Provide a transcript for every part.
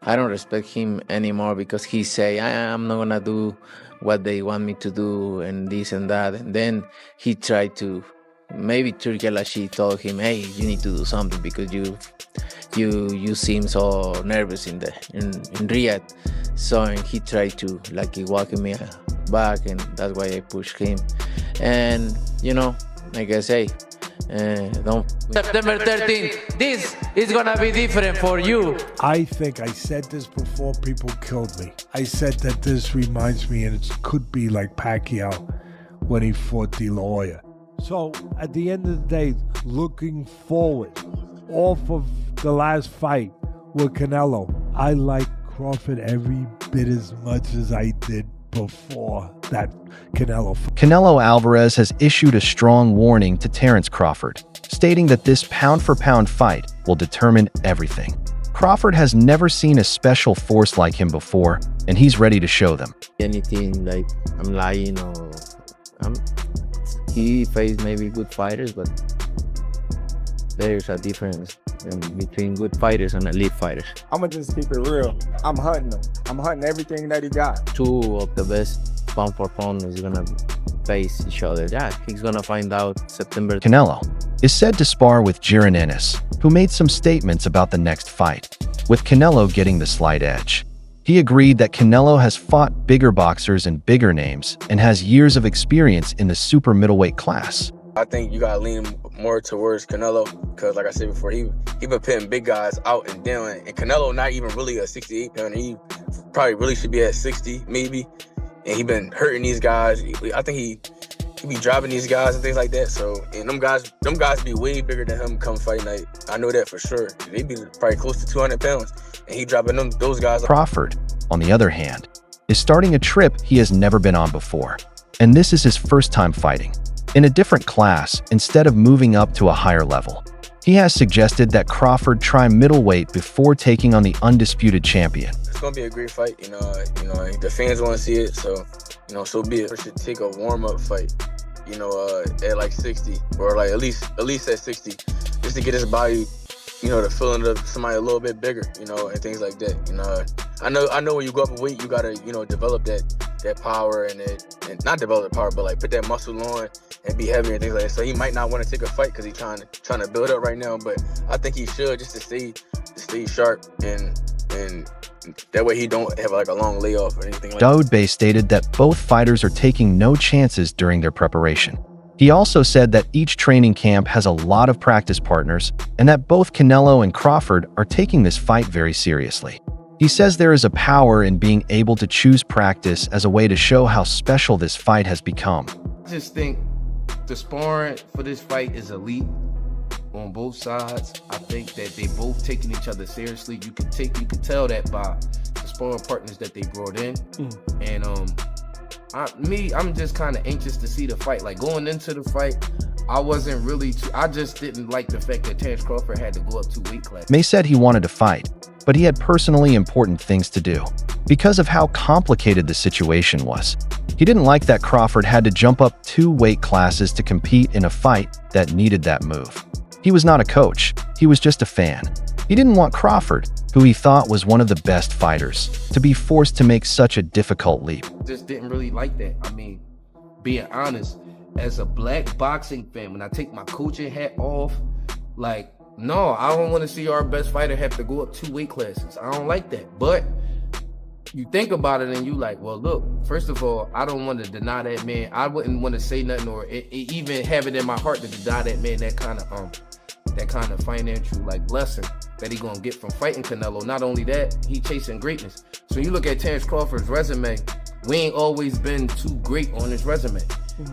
I don't respect him anymore because he say I'm not gonna do what they want me to do and this and that, and then he tried to maybe Turkey Lashi told him, hey, you need to do something because you seem so nervous in Riyadh. So and he tried to like he walking me back, and that's why I pushed him. And like I say, don't September 13th. This is gonna be different for you. I think I said this before people killed me. I said that this reminds me, and it could be like Pacquiao when he fought De La Hoya. So at the end of the day, looking forward off of the last fight with Canelo, I like Crawford every bit as much as I did before that Canelo fight. Canelo Alvarez has issued a strong warning to Terence Crawford, stating that this pound-for-pound fight will determine everything. Crawford has never seen a special force like him before, and he's ready to show them. Anything like I'm lying or he faced maybe good fighters, but there's a difference between good fighters and elite fighters. I'ma just keep it real. I'm hunting him. I'm hunting everything that he got. Two of the best pound for pound is gonna face each other. Yeah, he's gonna find out September. Canelo is said to spar with Jiren Ennis, who made some statements about the next fight, with Canelo getting the slight edge. He agreed that Canelo has fought bigger boxers and bigger names and has years of experience in the super middleweight class. I think you gotta lean more towards Canelo because, like I said before, he been putting big guys out and down. And Canelo not even really a 68 pounder. He probably really should be at 60 maybe. And he been hurting these guys. I think he be dropping these guys and things like that. So and them guys be way bigger than him come fight night. I know that for sure. They be probably close to 200 pounds, and he dropping those guys. Crawford, on the other hand, is starting a trip he has never been on before, and this is his first time fighting in a different class instead of moving up to a higher level. He has suggested that Crawford try middleweight before taking on the undisputed champion. It's gonna be a great fight. The fans want to see it, so so be it. We should take a warm-up fight, at like 60 or like at least at 60, just to get his body, the feeling of somebody a little bit bigger, and things like that. I know when you go up in weight, you gotta, develop that power and not develop the power, but like put that muscle on and be heavier and things like that. So he might not want to take a fight because he's trying to build up right now, but I think he should just to stay sharp and that way he don't have like a long layoff or anything like that. Daoud Bey stated that both fighters are taking no chances during their preparation. He also said that each training camp has a lot of practice partners and that both Canelo and Crawford are taking this fight very seriously. He says there is a power in being able to choose practice as a way to show how special this fight has become. I just think the sparring for this fight is elite on both sides. I think that they both taking each other seriously. You can tell that by the sparring partners that they brought in. And I'm just kind of anxious to see the fight. Like going into the fight, I just didn't like the fact that Terence Crawford had to go up 2 weight classes. May said he wanted to fight, but he had personally important things to do because of how complicated the situation was. He didn't like that Crawford had to jump up 2 weight classes to compete in a fight that needed that move. He was not a coach, he was just a fan. He didn't want Crawford, who he thought was one of the best fighters, to be forced to make such a difficult leap. Just didn't really like that. I mean, being honest, as a black boxing fan, when I take my coaching hat off, like, no, I don't want to see our best fighter have to go up 2 weight classes. I don't like that. But you think about it and you like, well, look, first of all, I don't want to deny that man. I wouldn't want to say nothing or even have it in my heart to deny that man that kind of financial like blessing that he gonna get from fighting Canelo. Not only that, he chasing greatness. So you look at Terence Crawford's resume, we ain't always been too great on his resume.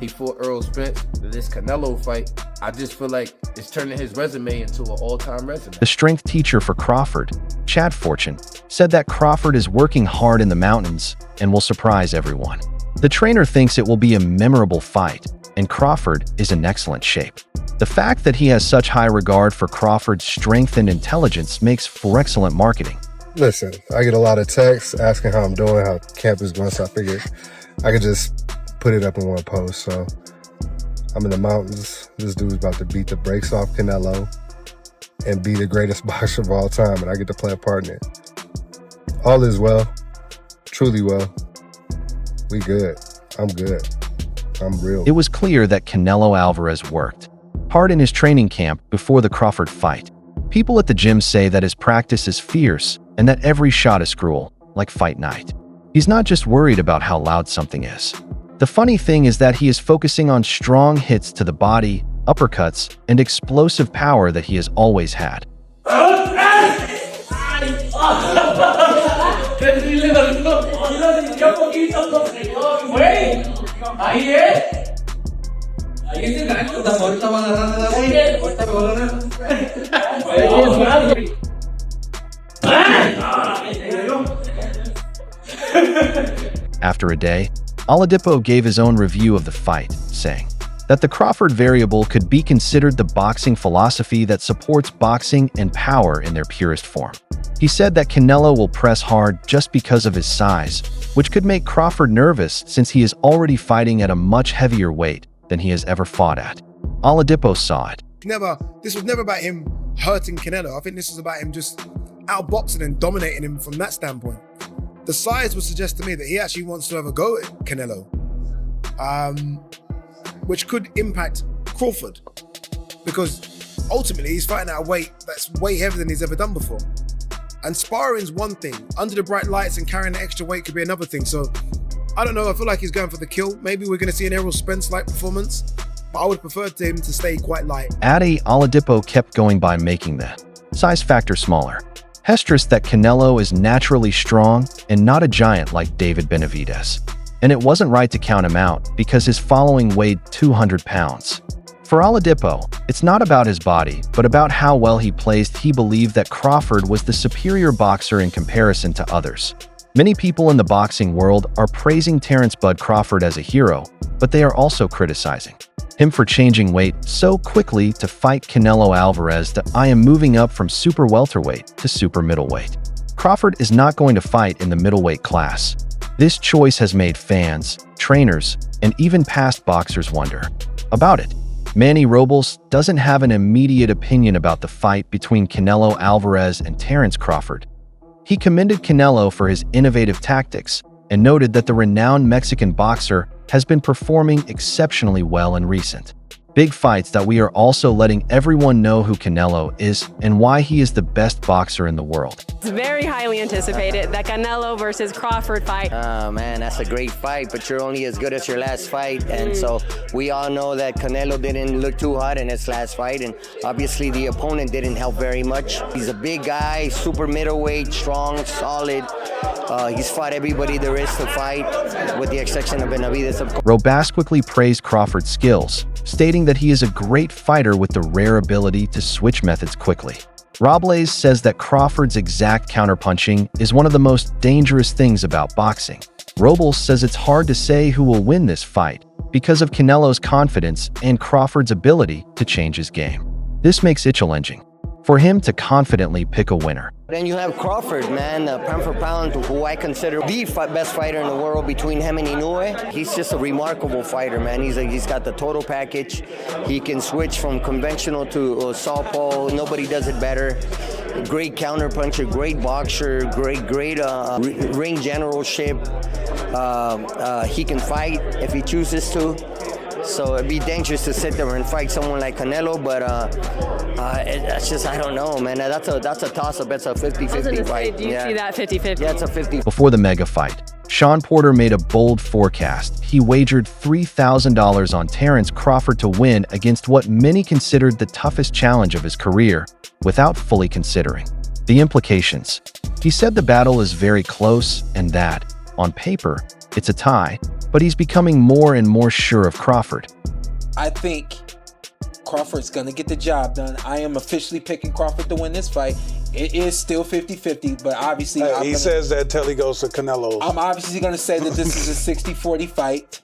He fought Earl Spence. This Canelo fight, I just feel like it's turning his resume into an all-time resume. The strength teacher for Crawford, Chad Fortune, said that Crawford is working hard in the mountains and will surprise everyone. The trainer thinks it will be a memorable fight, and Crawford is in excellent shape. The fact that he has such high regard for Crawford's strength and intelligence makes for excellent marketing. Listen, I get a lot of texts asking how I'm doing, how camp is going, so I figured I could just put it up in one post. So I'm in the mountains. This dude's about to beat the brakes off Canelo and be the greatest boxer of all time, and I get to play a part in it. All is well. Truly well. We good. I'm good. I'm real. It was clear that Canelo Alvarez worked hard in his training camp before the Crawford fight. People at the gym say that his practice is fierce and that every shot is cruel, like fight night. He's not just worried about how loud something is. The funny thing is that he is focusing on strong hits to the body, uppercuts, and explosive power that he has always had. After a day, Oladipo gave his own review of the fight, saying that the Crawford variable could be considered the boxing philosophy that supports boxing and power in their purest form. He said that Canelo will press hard just because of his size, which could make Crawford nervous since he is already fighting at a much heavier weight than he has ever fought at. Oladipo saw it. This was never about him hurting Canelo. I think this was about him just outboxing and dominating him from that standpoint. The size would suggest to me that he actually wants to have a go at Canelo, which could impact Crawford, because ultimately he's fighting at a weight that's way heavier than he's ever done before. And sparring's one thing. Under the bright lights and carrying the extra weight could be another thing. So I don't know. I feel like he's going for the kill. Maybe we're going to see an Errol Spence-like performance, but I would prefer to him to stay quite light. Oladipo kept going by making the size factor smaller. He stressed that Canelo is naturally strong and not a giant like David Benavidez. And it wasn't right to count him out because his following weighed 200 pounds. For Oladipo, it's not about his body, but about how well he placed. He believed that Crawford was the superior boxer in comparison to others. Many people in the boxing world are praising Terrence "Bud" Crawford as a hero, but they are also criticizing him for changing weight so quickly to fight Canelo Alvarez. I am moving up from super welterweight to super middleweight. Crawford is not going to fight in the middleweight class. This choice has made fans, trainers, and even past boxers wonder about it. Manny Robles doesn't have an immediate opinion about the fight between Canelo Alvarez and Terrence Crawford. He commended Canelo for his innovative tactics and noted that the renowned Mexican boxer has been performing exceptionally well in recent big fights. That we are also letting everyone know who Canelo is and why he is the best boxer in the world. It's very highly anticipated, that Canelo versus Crawford fight. Oh man, that's a great fight, but you're only as good as your last fight. And so we all know that Canelo didn't look too hot in his last fight, and obviously the opponent didn't help very much. He's a big guy, super middleweight, strong, solid. He's fought everybody there is to fight, with the exception of Benavidez. Robles quickly praised Crawford's skills, stating that he is a great fighter with the rare ability to switch methods quickly. Robles says that Crawford's exact counterpunching is one of the most dangerous things about boxing. Robles says it's hard to say who will win this fight because of Canelo's confidence and Crawford's ability to change his game. This makes it challenging for him to confidently pick a winner. Then you have Crawford, man, pound for pound, who I consider the best fighter in the world between him and Inoue. He's just a remarkable fighter, man. He's got the total package. He can switch from conventional to southpaw. Nobody does it better. Great counterpuncher, great boxer, great ring generalship. He can fight if he chooses to. So it'd be dangerous to sit there and fight someone like Canelo, but it's just, I don't know, man. That's a toss-up. It's a 50-50 fight. Do you see that 50-50? Yeah, it's a 50. Before the mega fight, Sean Porter made a bold forecast. He wagered $3,000 on Terrence Crawford to win against what many considered the toughest challenge of his career, without fully considering the implications. He said the battle is very close and that, on paper, it's a tie, but he's becoming more and more sure of Crawford. I think Crawford's going to get the job done. I am officially picking Crawford to win this fight. It is still 50-50, but obviously... he says that till he goes to Canelo. I'm obviously going to say that this is a 60-40 fight,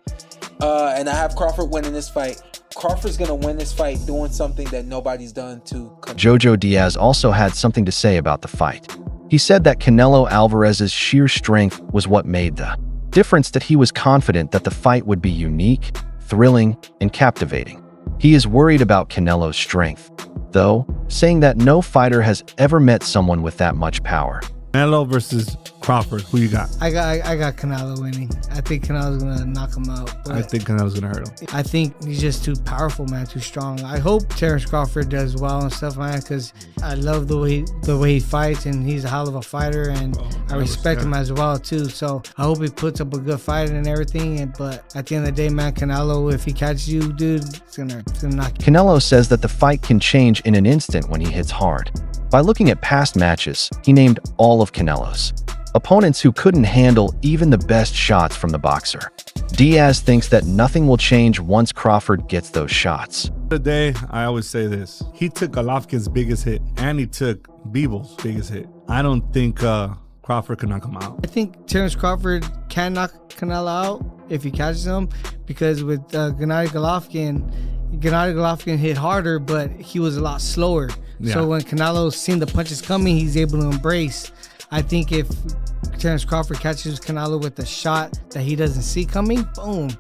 and I have Crawford winning this fight. Crawford's going to win this fight doing something that nobody's done to Canelo. Jojo Diaz also had something to say about the fight. He said that Canelo Alvarez's sheer strength was what made the difference, that he was confident that the fight would be unique, thrilling, and captivating. He is worried about Canelo's strength, though, saying that no fighter has ever met someone with that much power. Canelo versus Crawford. Who you got? I got Canelo winning. I think Canelo's gonna knock him out. I think Canelo's gonna hurt him. I think he's just too powerful, man, too strong. I hope Terrence Crawford does well and stuff, man, because I love the way he fights, and he's a hell of a fighter, and I respect him as well too. So I hope he puts up a good fight and everything. But at the end of the day, man, Canelo, if he catches you, dude, it's gonna knock you. Canelo says that the fight can change in an instant when he hits hard. By looking at past matches, he named all of Canelo's opponents who couldn't handle even the best shots from the boxer. Diaz thinks that nothing will change once Crawford gets those shots. Today, I always say this. He took Golovkin's biggest hit, and he took Bivol' biggest hit. I don't think Crawford can knock him out. I think Terrence Crawford can knock Canelo out if he catches him, because with Gennady Golovkin hit harder, but he was a lot slower. Yeah. So when Canelo seen the punches coming, he's able to embrace. I think if Terrence Crawford catches Canelo with a shot that he doesn't see coming, boom,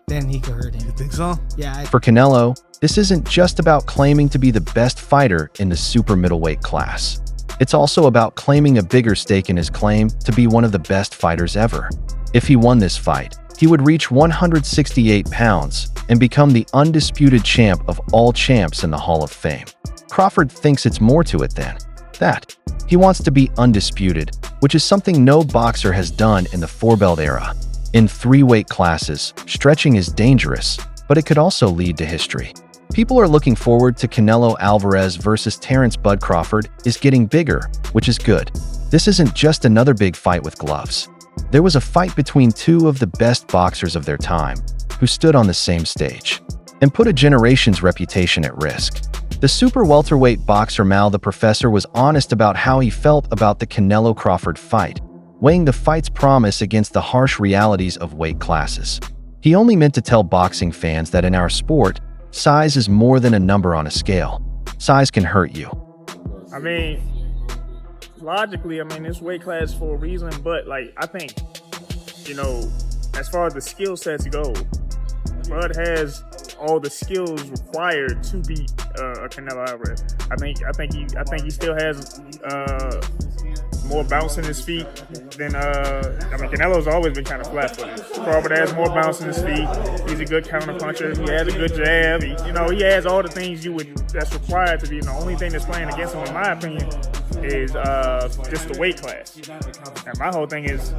then he could hurt him. You think so? Yeah. For Canelo, this isn't just about claiming to be the best fighter in the super middleweight class. It's also about claiming a bigger stake in his claim to be one of the best fighters ever. If he won this fight, he would reach 168 pounds and become the undisputed champ of all champs in the Hall of Fame. Crawford thinks it's more to it than that. He wants to be undisputed, which is something no boxer has done in the four-belt era. In 3 weight classes, stretching is dangerous, but it could also lead to history. People are looking forward to Canelo Alvarez versus Terrence "Bud" Crawford is getting bigger, which is good. This isn't just another big fight with gloves. There was a fight between 2 of the best boxers of their time, who stood on the same stage and put a generation's reputation at risk. The super welterweight boxer Mal the Professor was honest about how he felt about the Canelo-Crawford fight, weighing the fight's promise against the harsh realities of weight classes. He only meant to tell boxing fans that in our sport, size is more than a number on a scale. Size can hurt you. I mean, logically, this weight class for a reason, but I think, as far as the skill sets go, Bud has all the skills required to beat Canelo Alvarez. I think he still has more bounce in his feet than Canelo's always been kind of flat-footed. Crawford has more bounce in his feet. He's a good counter puncher. He has a good jab. He has all the things that's required to be. The only thing that's playing against him, in my opinion, is just the weight class. And my whole thing is,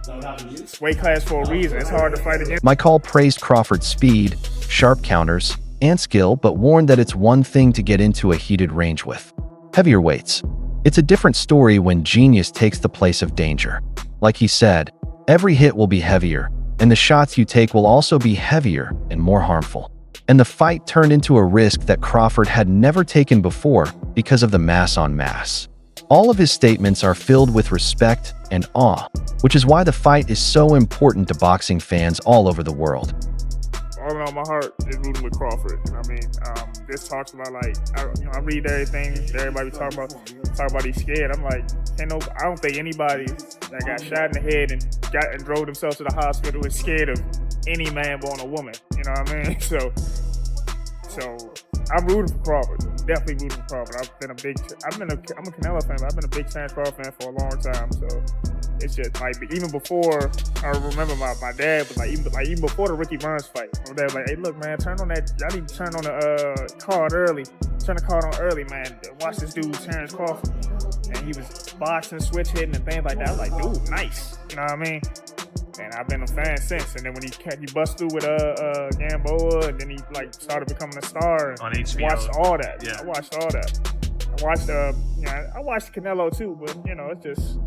it's weight class for a reason. It's hard to fight against. Michael praised Crawford's speed, sharp counters, and skill, but warned that it's one thing to get into a heated range with heavier weights. It's a different story when genius takes the place of danger. Like he said, every hit will be heavier, and the shots you take will also be heavier and more harmful. And the fight turned into a risk that Crawford had never taken before because of the mass on mass. All of his statements are filled with respect and awe, which is why the fight is so important to boxing fans all over the world. All in all, my heart is rooting with Crawford. This talks about I read everything that everybody talk about he's scared. I'm like, I don't think anybody that got shot in the head and drove themselves to the hospital is scared of any man born a woman. You know what I mean? So I'm rooting for Crawford. Definitely rooting for Crawford. I'm a Canelo fan, but I've been a big Terrence Crawford fan for a long time. So it's just even before, I remember my dad was even before the Ricky Burns fight. My dad was like, hey, look, man, turn on that. I need to turn on the card early. Turn the card on early, man. Watch this dude, Terrence Crawford. And he was boxing, switch hitting, and things like that. I was like, dude, nice. You know what I mean? And I've been a fan since. And then when he bust through with Gamboa, and then he started becoming a star. On HBO. Watched all that. Yeah. I watched all that. I watched Canelo too, but it's just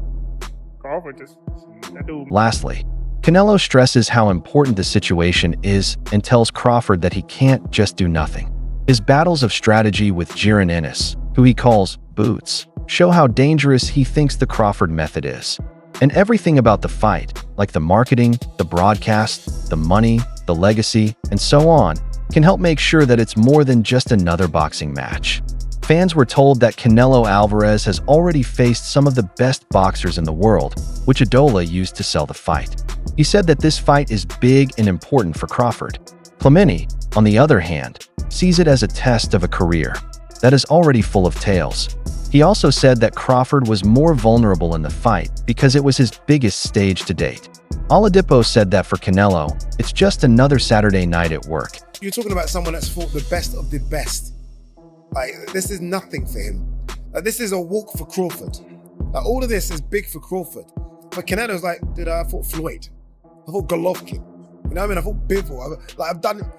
Crawford. That dude. Lastly, Canelo stresses how important the situation is and tells Crawford that he can't just do nothing. His battles of strategy with Jiren Ennis, who he calls Boots, show how dangerous he thinks the Crawford method is. And everything about the fight, like the marketing, the broadcast, the money, the legacy, and so on, can help make sure that it's more than just another boxing match. Fans were told that Canelo Alvarez has already faced some of the best boxers in the world, which Adola used to sell the fight. He said that this fight is big and important for Crawford. Clementi, on the other hand, sees it as a test of a career. that is already full of tales. He also said that Crawford was more vulnerable in the fight because it was his biggest stage to date. Oladipo said that for Canelo, it's just another Saturday night at work. You're talking about someone that's fought the best of the best. Like, this is nothing for him. Like, this is a walk for Crawford. Like, all of this is big for Crawford. For Canelo's like, dude, I fought Floyd. I fought Golovkin. You know what I mean? I fought Bivol.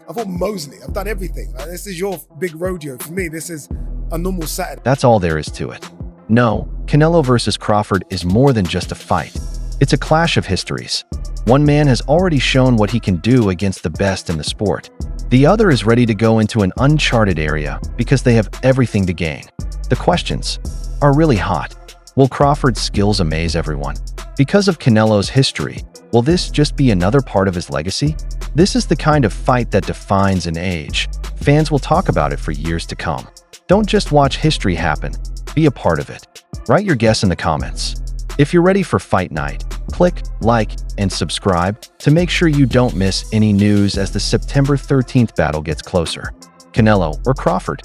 I fought Mosley. I've done everything. Like, this is your big rodeo. For me, this is a normal Saturday. That's all there is to it. No, Canelo versus Crawford is more than just a fight. It's a clash of histories. One man has already shown what he can do against the best in the sport. The other is ready to go into an uncharted area because they have everything to gain. The questions are really hot. Will Crawford's skills amaze everyone? Because of Canelo's history, will this just be another part of his legacy? This is the kind of fight that defines an age. Fans will talk about it for years to come. Don't just watch history happen, be a part of it. Write your guess in the comments. If you're ready for fight night, click like and subscribe to make sure you don't miss any news as the September 13th battle gets closer. Canelo or Crawford?